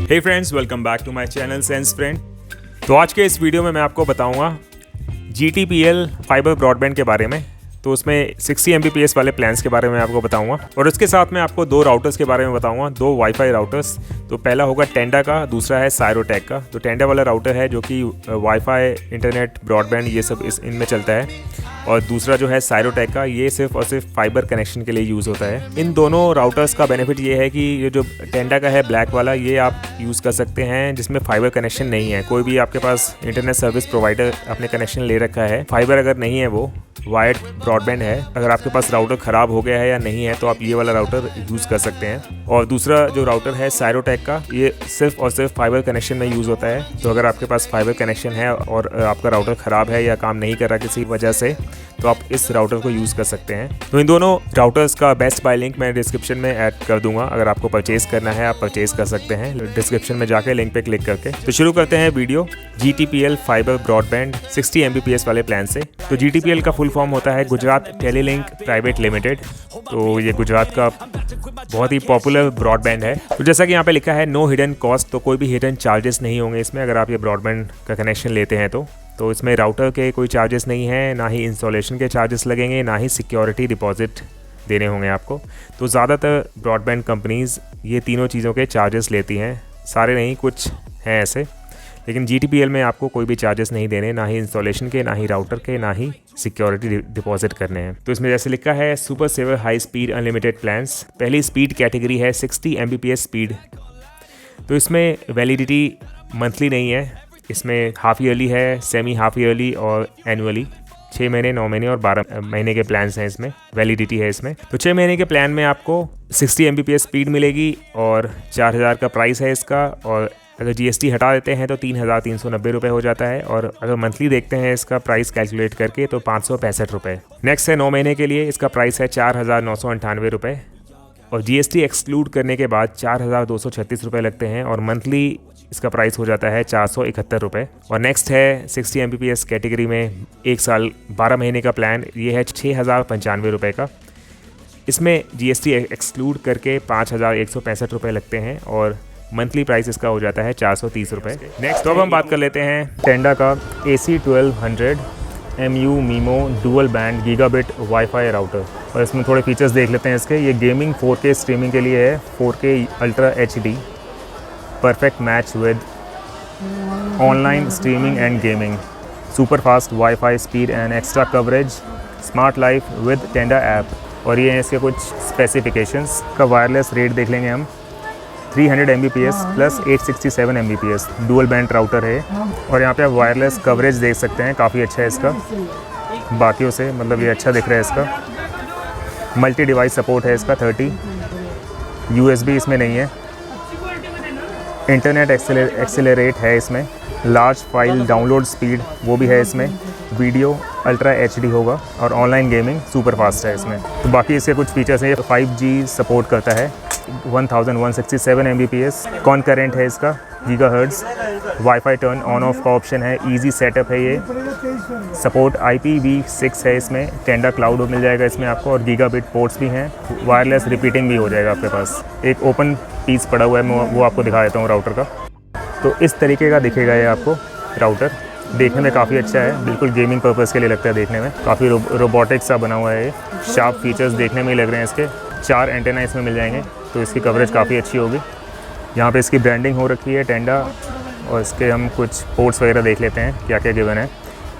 Hey friends, welcome back to my channel sense friend. तो आज के इस वीडियो में मैं आपको बताऊंगा GTPL फाइबर ब्रॉडबैंड के बारे में। तो उसमें 60 Mbps वाले प्लान्स के बारे में आपको बताऊंगा और उसके साथ में आपको दो राउटर्स के बारे में बताऊंगा, दो वाईफाई राउटर्स। तो पहला होगा टेंडा का, दूसरा है सायरोटेक का। तो टेंडा वाला राउटर है जो कि वाईफाई, इंटरनेट, ब्रॉडबैंड ये सब इनमें चलता है, और दूसरा जो है सायरोटेक का, ये सिर्फ और सिर्फ फाइबर कनेक्शन के लिए यूज़ होता है। इन दोनों राउटर्स का बेनिफिट ये है कि ये जो टेंडा का है ब्लैक वाला, ये आप यूज़ कर सकते हैं जिसमें फाइबर कनेक्शन नहीं है। कोई भी आपके पास इंटरनेट सर्विस प्रोवाइडर आपने कनेक्शन ले रखा है, फाइबर अगर नहीं है, वो वायर्ड ब्रॉडबैंड है, अगर आपके पास राउटर ख़राब हो गया है या नहीं है तो आप ये वाला राउटर यूज़ कर सकते हैं। और दूसरा जो राउटर है सायरोटेक का, ये सिर्फ और सिर्फ फाइबर कनेक्शन में यूज़ होता है। तो अगर आपके पास फाइबर कनेक्शन है और आपका राउटर ख़राब है या काम नहीं कर रहा किसी वजह से, तो आप इस राउटर को यूज़ कर सकते हैं। तो इन दोनों राउटर्स का बेस्ट बाय लिंक मैं डिस्क्रिप्शन में ऐड कर दूंगा। अगर आपको परचेज़ करना है आप परचेज़ कर सकते हैं डिस्क्रिप्शन में जाके, लिंक पे क्लिक करके। तो शुरू करते हैं video GTPL fibre broadband 60 Mbps वाले प्लान से। तो GTPL का फुल फॉर्म होता है गुजरात टेलीलिंक प्राइवेट लिमिटेड। तो ये गुजरात का बहुत ही पॉपुलर ब्रॉडबैंड है। तो जैसा कि यहाँ पे लिखा है, नो हिडन कॉस्ट, तो कोई भी हिडन चार्जेस नहीं होंगे इसमें अगर आप ये ब्रॉडबैंड का कनेक्शन लेते हैं तो इसमें राउटर के कोई चार्जेस नहीं है, ना ही इंस्टॉलेशन के चार्जेस लगेंगे, ना ही सिक्योरिटी डिपॉजिट देने होंगे आपको। तो ज़्यादातर ब्रॉडबैंड कंपनीज़ ये तीनों चीज़ों के चार्जेस लेती हैं, सारे नहीं, कुछ हैं ऐसे। लेकिन GTPL में आपको कोई भी चार्जेस नहीं देने, ना ही इंस्टॉलेशन के, ना ही राउटर के, ना ही सिक्योरिटी डिपॉजिट करने हैं। तो इसमें जैसे लिखा है, super saver high speed unlimited plans. पहली स्पीड कैटेगरी है 60 Mbps स्पीड। तो इसमें वैलिडिटी मंथली नहीं है, इसमें हाफ ईयरली है, सेमी हाफ ईयरली और एनुअली। 6 महीने, 9 महीने और 12 महीने के प्लान्स हैं इसमें, वैलिडिटी है इसमें। तो 6 महीने के प्लान में आपको 60 Mbps स्पीड मिलेगी और 4000 का प्राइस है इसका। और अगर GST हटा देते हैं तो 3390 रुपये हो जाता है। और अगर मंथली देखते हैं इसका प्राइस कैलकुलेट करके तो 565 रुपये। नेक्स्ट है 9 महीने के लिए, इसका प्राइस है 4998 रुपये और GST एक्सक्लूड करने के बाद 4236 रुपये लगते हैं और मंथली इसका प्राइस हो जाता है 471 रुपये। और नेक्स्ट है 60 Mbps कैटेगरी में 1 साल 12 महीने का प्लान, ये है 6095 रुपये का। इसमें GST एक्सक्लूड करके 5165 रुपये लगते हैं और मंथली प्राइस इसका हो जाता है 430 रुपये। नेक्स्ट तो अब हम बात कर लेते हैं टेंडा का AC1200 MU memo dual band gigabit wifi router. और इसमें थोड़े फीचर्स देख लेते हैं इसके। ये गेमिंग 4K स्ट्रीमिंग के लिए है, 4K ultra HD, perfect match with online streaming and gaming, super fast WiFi speed and extra coverage, smart life with Tenda app. और ये हैं इसके कुछ स्पेसिफिकेशंस। का वायरलेस रेट देख लेंगे हम, 300 Mbps plus 867 Mbps dual band router है। और यहाँ पे आप वायरलेस कवरेज देख सकते हैं, काफ़ी अच्छा है इसका बाकियों से, मतलब ये अच्छा दिख रहा है इसका। मल्टी डिवाइस सपोर्ट है इसका 30, USB इसमें नहीं है। इंटरनेट एक्सेलरेट है इसमें, लार्ज फाइल डाउनलोड स्पीड वो भी है इसमें, वीडियो अल्ट्रा HD होगा और ऑनलाइन गेमिंग सुपर फास्ट है इसमें। तो बाकी इसके कुछ फीचर्स हैं, 5G सपोर्ट करता है, 1167 Mbps कॉन्करेंट है इसका, gigahertz, wifi turn on off का ऑप्शन है, इजी सेटअप है ये, सपोर्ट IPv6 है इसमें, टेंडा क्लाउड मिल जाएगा इसमें आपको और गीगाबिट पोर्ट्स भी हैं, वायरलेस रिपीटिंग भी हो जाएगा आपके पास। एक ओपन पीस पड़ा हुआ है, मैं वो आपको दिखा देता हूँ राउटर का। तो इस तरीके का दिखेगा ये आपको राउटर, देखने में काफ़ी अच्छा है, बिल्कुल गेमिंग पर्पज़ के लिए लगता है देखने में। काफ़ी रोबोटिक सा बना हुआ है ये, शार्प फीचर्स देखने में ही लग रहे हैं इसके। 4 एंटेना इसमें मिल जाएंगे तो इसकी कवरेज काफ़ी अच्छी होगी। यहाँ पे इसकी ब्रांडिंग हो रखी है टेंडा। और इसके हम कुछ पोर्ट्स वगैरह देख लेते हैं क्या क्या गिवन है।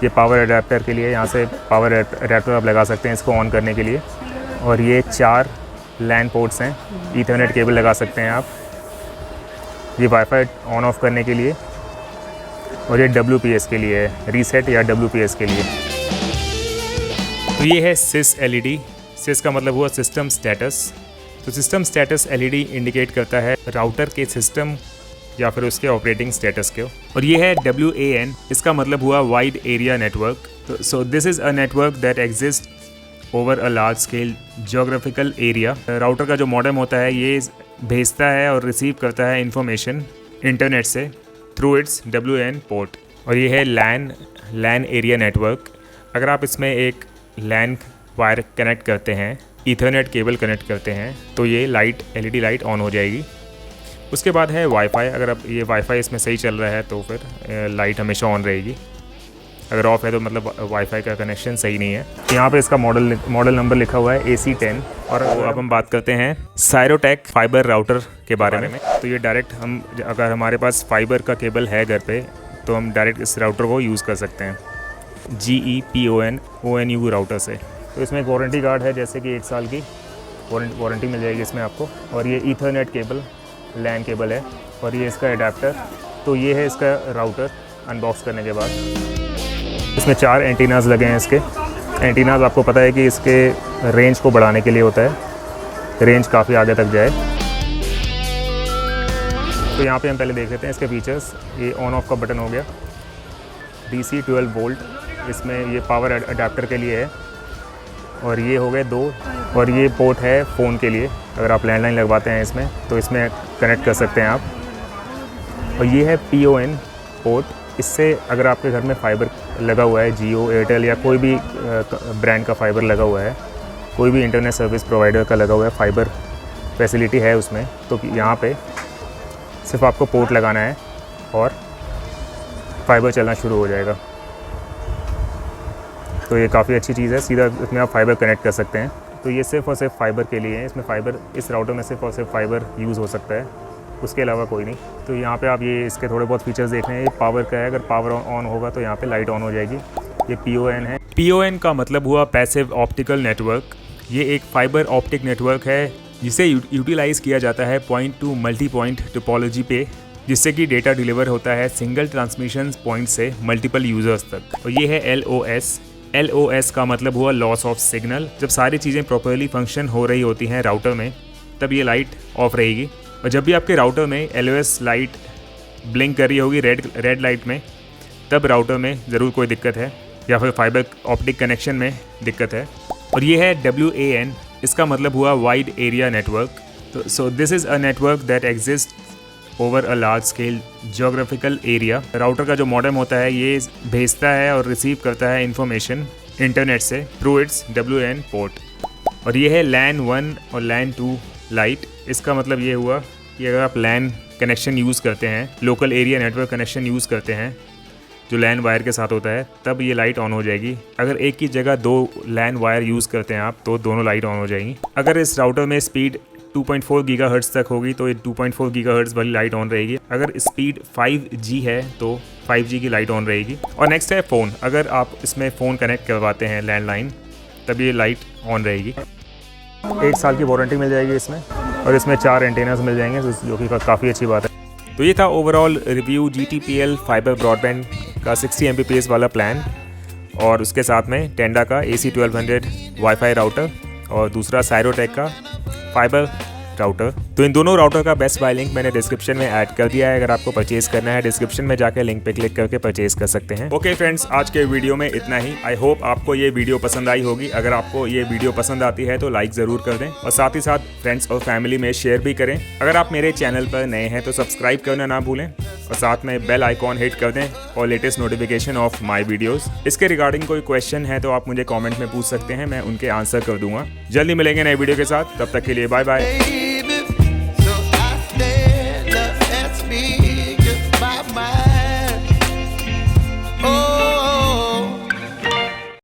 ये पावर अडेप्टर के लिए, यहाँ से पावर अडेप्टर आप लगा सकते हैं इसको ऑन करने के लिए। और ये 4 लैन पोर्ट्स हैं, ईथरनेट केबल लगा सकते हैं आप। ये वाईफाई ऑन ऑफ करने के लिए। और ये WPS के लिए है, रीसेट या WPS के लिए। तो ये है SYS LED। SYS का मतलब हुआ सिस्टम स्टेटस। तो सिस्टम स्टेटस LED इंडिकेट करता है राउटर के सिस्टम या फिर उसके ऑपरेटिंग स्टेटस के। और ये है WAN, इसका मतलब हुआ वाइड एरिया नेटवर्क। तो so this is a network that exist over a large scale geographical area. Router का जो मॉडेम होता है ये भेजता है और रिसीव करता है इंफॉर्मेशन इंटरनेट से थ्रू इट्स WAN पोर्ट। और ये है लैन एरिया नेटवर्क। अगर आप इसमें एक लैन वायर कनेक्ट करते हैं, ईथरनेट केबल कनेक्ट करते हैं, तो ये लाइट LED लाइट ऑन हो जाएगी। उसके बाद है वाईफाई। अगर अब ये वाईफाई इसमें सही चल रहा है तो फिर लाइट हमेशा ऑन रहेगी, अगर ऑफ है तो मतलब वाईफाई का कनेक्शन सही नहीं है। यहाँ पे इसका मॉडल नंबर लिखा हुआ है AC10। और अब हम बात करते हैं सायरोटेक फाइबर राउटर के बारे में। तो ये डायरेक्ट हम, अगर हमारे पास फाइबर का केबल है घर पे, तो हम डायरेक्ट इस राउटर को यूज़ कर सकते हैं GEPON राउटर से। तो इसमें एक वारंटी कार्ड है, जैसे कि 1 साल की वारंटी मिल जाएगी इसमें आपको। और ये ईथरनेट केबल, लैन केबल है, और ये इसका एडाप्टर। तो ये है इसका राउटर अनबॉक्स करने के बाद। इसमें 4 एंटीनाज लगे हैं। इसके एंटीनाज आपको पता है कि इसके रेंज को बढ़ाने के लिए होता है, रेंज काफ़ी आगे तक जाए। तो यहाँ पे हम पहले देख लेते हैं इसके फीचर्स। ये ऑन ऑफ का बटन हो गया, DC 12 वोल्ट, इसमें ये पावर अडाप्टर के लिए है। और ये हो गए 2, और ये पोर्ट है फ़ोन के लिए, अगर आप लैंडलाइन लगवाते हैं इसमें तो इसमें कनेक्ट कर सकते हैं आप। और ये है PON पोर्ट। इससे अगर आपके घर में फाइबर लगा हुआ है, जियो, एयरटेल या कोई भी ब्रांड का फाइबर लगा हुआ है, कोई भी इंटरनेट सर्विस प्रोवाइडर का लगा हुआ है, फाइबर फैसिलिटी है उसमें, तो यहाँ पे सिर्फ आपको पोर्ट लगाना है और फाइबर चलना शुरू हो जाएगा। तो ये काफ़ी अच्छी चीज़ है, सीधा इसमें आप फाइबर कनेक्ट कर सकते हैं। तो ये सिर्फ और सिर्फ फाइबर के लिए है। इसमें फ़ाइबर, इस राउटर में सिर्फ और सिर्फ फाइबर यूज़ हो सकता है, उसके अलावा कोई नहीं। तो यहाँ पे आप ये इसके थोड़े बहुत फीचर्स देख रहे हैं। ये पावर का है, अगर पावर ऑन होगा तो यहाँ पे लाइट ऑन हो जाएगी। ये PON है। PON का मतलब हुआ पैसिव ऑप्टिकल नेटवर्क। ये एक फाइबर ऑप्टिक नेटवर्क है जिसे यूटिलाइज़ किया जाता है point two multi point topology पे, जिससे कि डेटा डिलीवर होता है सिंगल ट्रांसमिशन पॉइंट से मल्टीपल यूज़र्स तक। और ये है LOS का मतलब हुआ लॉस ऑफ सिग्नल। जब सारी चीज़ें प्रॉपरली फंक्शन हो रही होती हैं राउटर में, तब ये लाइट ऑफ रहेगी। और जब भी आपके राउटर में LOS लाइट ब्लिंक कर रही होगी रेड लाइट में, तब राउटर में ज़रूर कोई दिक्कत है, या फिर फाइबर ऑप्टिक कनेक्शन में दिक्कत है। और ये है WAN, इसका मतलब हुआ वाइड एरिया नेटवर्क। तो so this is a network that exist over a large scale geographical area. Router का जो मॉडेम होता है, ये भेजता है और रिसीव करता है इंफॉर्मेशन इंटरनेट से थ्रू इट्स WAN पोर्ट। और ये है LAN 1 और LAN 2 लाइट। इसका मतलब ये हुआ कि अगर आप LAN कनेक्शन यूज़ करते हैं, local area network connection use करते हैं जो LAN वायर के साथ होता है, तब ये लाइट ऑन हो जाएगी। अगर एक की जगह 2 LAN वायर यूज़ करते हैं आप, तो दोनों लाइट ऑन हो जाएंगी। अगर इस राउटर में स्पीड 2.4 गीगाहर्ट्ज़ तक होगी तो ये 2.4 गीगाहर्ट्ज़ वाली लाइट ऑन रहेगी। अगर स्पीड 5G है तो 5G की लाइट ऑन रहेगी। और नेक्स्ट है फ़ोन। अगर आप इसमें फ़ोन कनेक्ट करवाते हैं लैंडलाइन, तब ये लाइट ऑन रहेगी। 1 साल की वारंटी मिल जाएगी इसमें, और इसमें 4 एंटेनास मिल जाएंगे, जो कि काफ़ी अच्छी बात है। तो ये था overall review GTPL fibre broadband का 60 Mbps वाला प्लान, और उसके साथ में टेंडा का AC1200 वाईफाई राउटर और दूसरा सायरोटेक का फाइबर राउटर। तो इन दोनों राउटर का बेस्ट बाय लिंक मैंने डिस्क्रिप्शन में ऐड कर दिया है। अगर आपको परचेज करना है, डिस्क्रिप्शन में जाकर लिंक पे क्लिक करके परचेज कर सकते हैं। ओके फ्रेंड्स, आज के वीडियो में इतना ही। आई होप आपको ये वीडियो पसंद आई होगी। अगर आपको ये वीडियो पसंद आती है तो लाइक ज़रूर कर दें, और साथ ही साथ फ्रेंड्स और फैमिली में शेयर भी करें। अगर आप मेरे चैनल पर नए हैं तो सब्सक्राइब करना ना भूलें, और साथ में बेल आइकॉन हिट कर दें और latest notification of my videos. इसके रिगार्डिंग कोई क्वेश्चन है तो आप मुझे कमेंट में पूछ सकते हैं, मैं उनके आंसर कर दूंगा। जल्दी मिलेंगे नए वीडियो के साथ, तब तक के लिए बाय बाय।